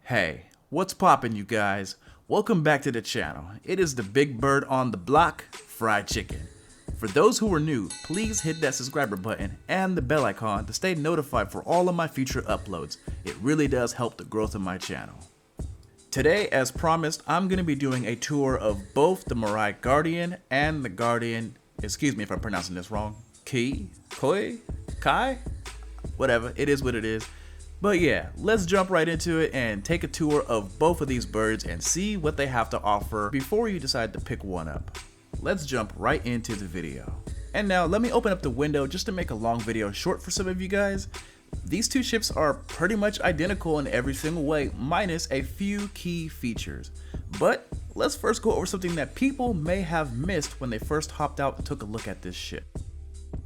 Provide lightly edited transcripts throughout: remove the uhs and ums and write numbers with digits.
Hey, what's poppin', you guys? Welcome back to the channel. It is the big bird on the block, Fried Chicken. For those who are new, please hit that subscriber button and the bell icon to stay notified for all of my future uploads. It really does help the growth of my channel. Today, as promised, I'm going to be doing a tour of both the Mirai Guardian and the Guardian, excuse me if I'm pronouncing this wrong, Kai? Whatever, it is what it is. But yeah, let's jump right into it and take a tour of both of these birds and see what they have to offer before you decide to pick one up. Let's jump right into the video. And now let me open up the window just to make a long video short for some of you guys. These two ships are pretty much identical in every single way, minus a few key features. But let's first go over something that people may have missed when they first hopped out and took a look at this ship.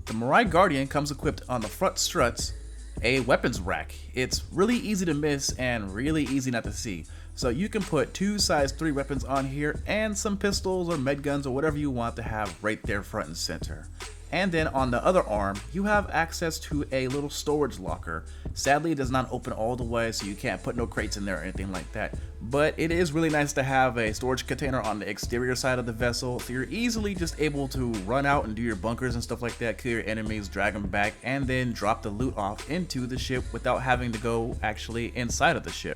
The Mirai Guardian comes equipped on the front struts a weapons rack. It's really easy to miss and really easy not to see. So you can put two size 3 weapons on here and some pistols or med guns or whatever you want to have right there front and center. And then on the other arm, you have access to a little storage locker. Sadly, it does not open all the way, so you can't put no crates in there or anything like that. But it is really nice to have a storage container on the exterior side of the vessel, so you're easily just able to run out and do your bunkers and stuff like that, kill your enemies, drag them back, and then drop the loot off into the ship without having to go actually inside of the ship.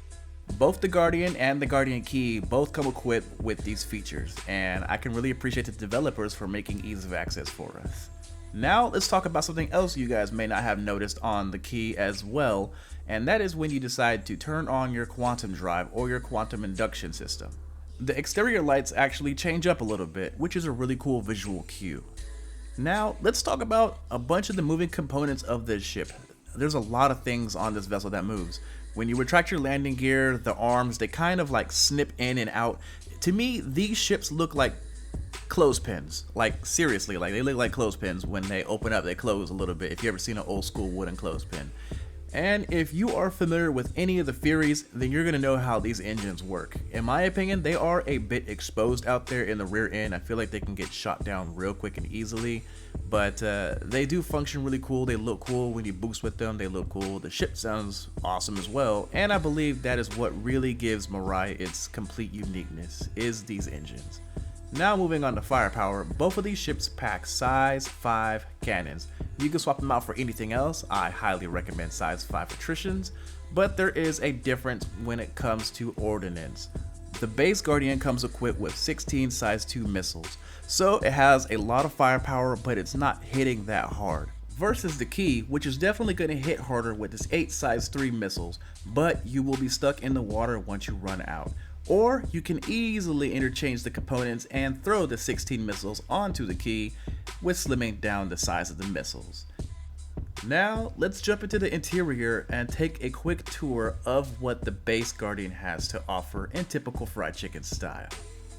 Both the Guardian and the Guardian Key both come equipped with these features, and I can really appreciate the developers for making ease of access for us. Now let's talk about something else you guys may not have noticed on the Key as well, and that is when you decide to turn on your quantum drive or your quantum induction system. The exterior lights actually change up a little bit, which is a really cool visual cue. Now let's talk about a bunch of the moving components of this ship. There's a lot of things on this vessel that moves. When you retract your landing gear, the arms, they kind of like snip in and out. To me, these ships look like clothespins. Like seriously, like they look like clothespins. When they open up, they close a little bit. If you ever seen an old school wooden clothespin. And if you are familiar with any of the Furies, then you're gonna know how these engines work. In my opinion, they are a bit exposed out there in the rear end. I feel like they can get shot down real quick and easily, but they do function really cool. They look cool when you boost with them. They look cool. The ship sounds awesome as well, and I believe that is what really gives Mirai its complete uniqueness, is these engines. Now moving on to firepower, both of these ships pack size 5 cannons. You can swap them out for anything else. I highly recommend size 5 attritions, but there is a difference when it comes to ordnance. The base Guardian comes equipped with 16 size 2 missiles, so it has a lot of firepower, but it's not hitting that hard. Versus the Key, which is definitely going to hit harder with its 8 size 3 missiles, but you will be stuck in the water once you run out. Or you can easily interchange the components and throw the 16 missiles onto the Key with slimming down the size of the missiles. Now let's jump into the interior and take a quick tour of what the base Guardian has to offer in typical Fried Chicken style.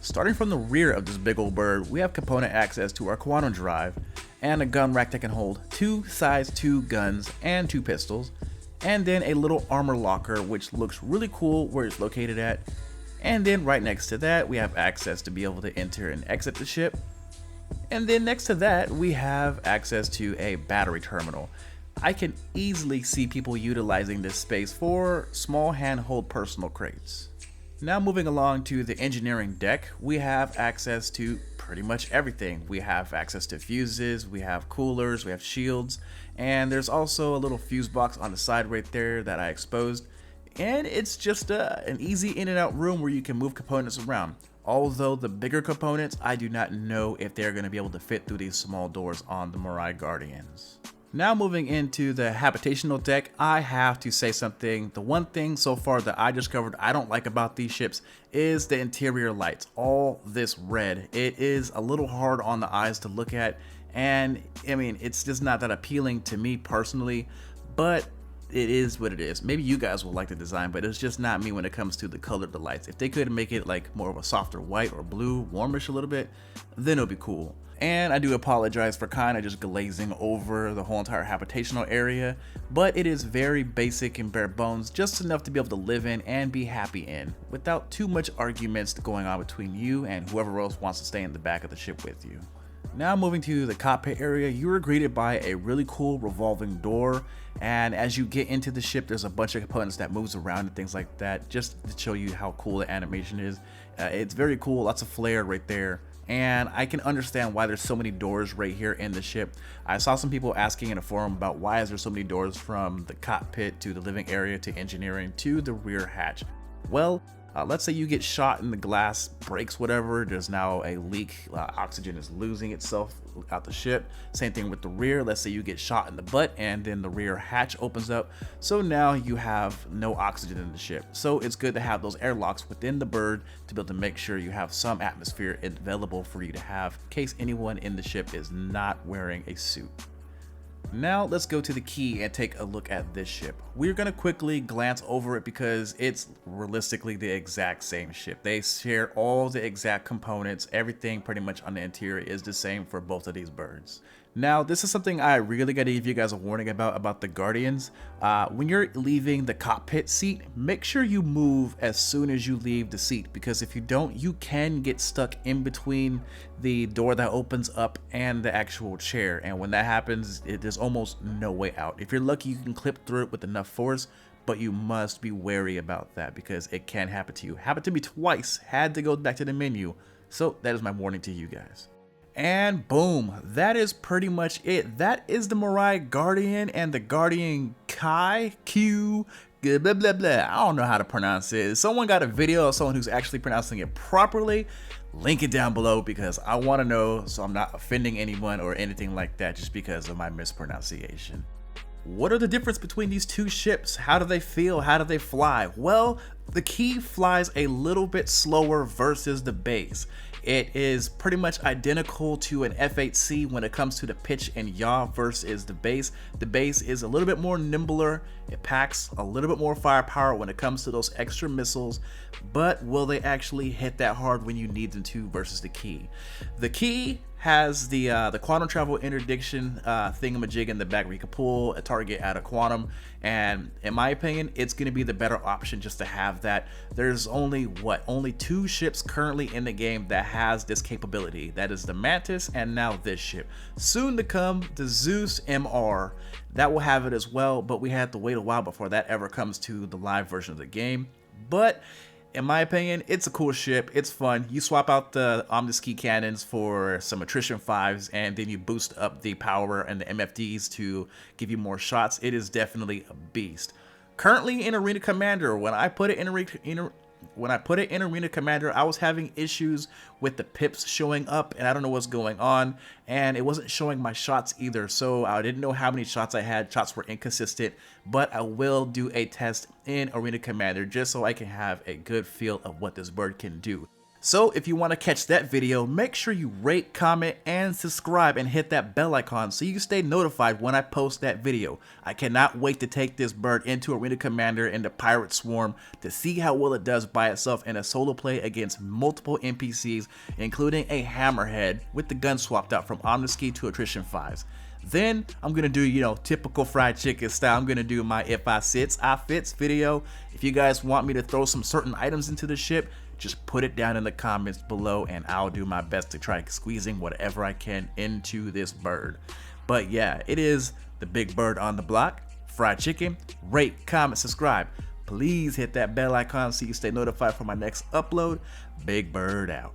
Starting from the rear of this big old bird, we have component access to our quantum drive and a gun rack that can hold 2 size 2 guns and 2 pistols, and then a little armor locker which looks really cool where it's located at. And then right next to that, we have access to be able to enter and exit the ship. And then next to that, we have access to a battery terminal. I can easily see people utilizing this space for small handheld personal crates. Now moving along to the engineering deck, we have access to pretty much everything. We have access to fuses, we have coolers, we have shields, and there's also a little fuse box on the side right there that I exposed. And it's just an easy in and out room where you can move components around. Although the bigger components, I do not know if they're going to be able to fit through these small doors on the Mirai Guardians. Now moving into the habitational deck, I have to say something. The one thing so far that I discovered I don't like about these ships is the interior lights. All this red. It is a little hard on the eyes to look at, and I mean, it's just not that appealing to me personally, but it is what it is. Maybe you guys will like the design, but it's just not me when it comes to the color of the lights. If they could make it like more of a softer white or blue, warmish a little bit, then it'll be cool. And I do apologize for kind of just glazing over the whole entire habitational area, but it is very basic and bare bones, just enough to be able to live in and be happy in, without too much arguments going on between you and whoever else wants to stay in the back of the ship with you. Now moving to the cockpit area, you are greeted by a really cool revolving door, and as you get into the ship there's a bunch of components that moves around and things like that, just to show you how cool the animation is. It's very cool, lots of flair right there. And I can understand why there's so many doors right here in the ship. I saw some people asking in a forum about why is there so many doors from the cockpit to the living area to engineering to the rear hatch. Well, let's say you get shot and the glass breaks, whatever, there's now a leak, oxygen is losing itself out the ship. Same thing with the rear, let's say you get shot in the butt and then the rear hatch opens up, so now you have no oxygen in the ship. So it's good to have those airlocks within the bird to be able to make sure you have some atmosphere available for you to have in case anyone in the ship is not wearing a suit. Now let's go to the key and take a look at this ship. We're going to quickly glance over it because it's realistically the exact same ship. They share all the exact components, everything pretty much on the interior is the same for both of these birds. Now this is something I really got to give you guys a warning about the Guardians. When you're leaving the cockpit seat, make sure you move as soon as you leave the seat, because if you don't, you can get stuck in between the door that opens up and the actual chair, and when that happens there's almost no way out. If you're lucky, you can clip through it with enough force, but you must be wary about that because it can happen to you. Happened to me twice, had to go back to the menu, so that is my warning to you guys. And boom, that is pretty much it. That is the Mirai Guardian and the Guardian Kai Q blah blah blah. I don't know how to pronounce it. If someone got a video of someone who's actually pronouncing it properly, link it down below because I want to know, so I'm not offending anyone or anything like that just because of my mispronunciation. What are the difference between these two ships? How do they feel? How do they fly? Well, the Key flies a little bit slower versus the base. It is pretty much identical to an F8C when it comes to the pitch and yaw versus the base. The base is a little bit more nimbler. It packs a little bit more firepower when it comes to those extra missiles, but will they actually hit that hard when you need them to versus the Key? The Key has the quantum travel interdiction thingamajig in the back where you can pull a target out of quantum, and in my opinion it's going to be the better option just to have that. There's only two ships currently in the game that has this capability. That is the Mantis and now this ship. Soon to come, the Zeus MR, that will have it as well, but we have to wait a while before that ever comes to the live version of the game. But in my opinion, it's a cool ship, it's fun. You swap out the Omniski cannons for some attrition 5s, and then you boost up the power and the MFDs to give you more shots. It is definitely a beast. Currently in Arena Commander, when I put it in Arena Commander, I was having issues with the pips showing up, and I don't know what's going on, and it wasn't showing my shots either, so I didn't know how many shots I had. Shots were inconsistent, but I will do a test in Arena Commander just so I can have a good feel of what this bird can do. So if you want to catch that video, make sure you rate, comment, and subscribe and hit that bell icon so you can stay notified when I post that video. I cannot wait to take this bird into Arena Commander and the Pirate Swarm to see how well it does by itself in a solo play against multiple NPCs, including a Hammerhead with the gun swapped out from Omniski to Attrition 5s. Then I'm gonna do, typical fried chicken style. I'm gonna do my if I fits video. If you guys want me to throw some certain items into the ship, just put it down in the comments below and I'll do my best to try squeezing whatever I can into this bird. But yeah, it is the big bird on the block, fried chicken. Rate, comment, subscribe. Please hit that bell icon so you stay notified for my next upload. Big bird out.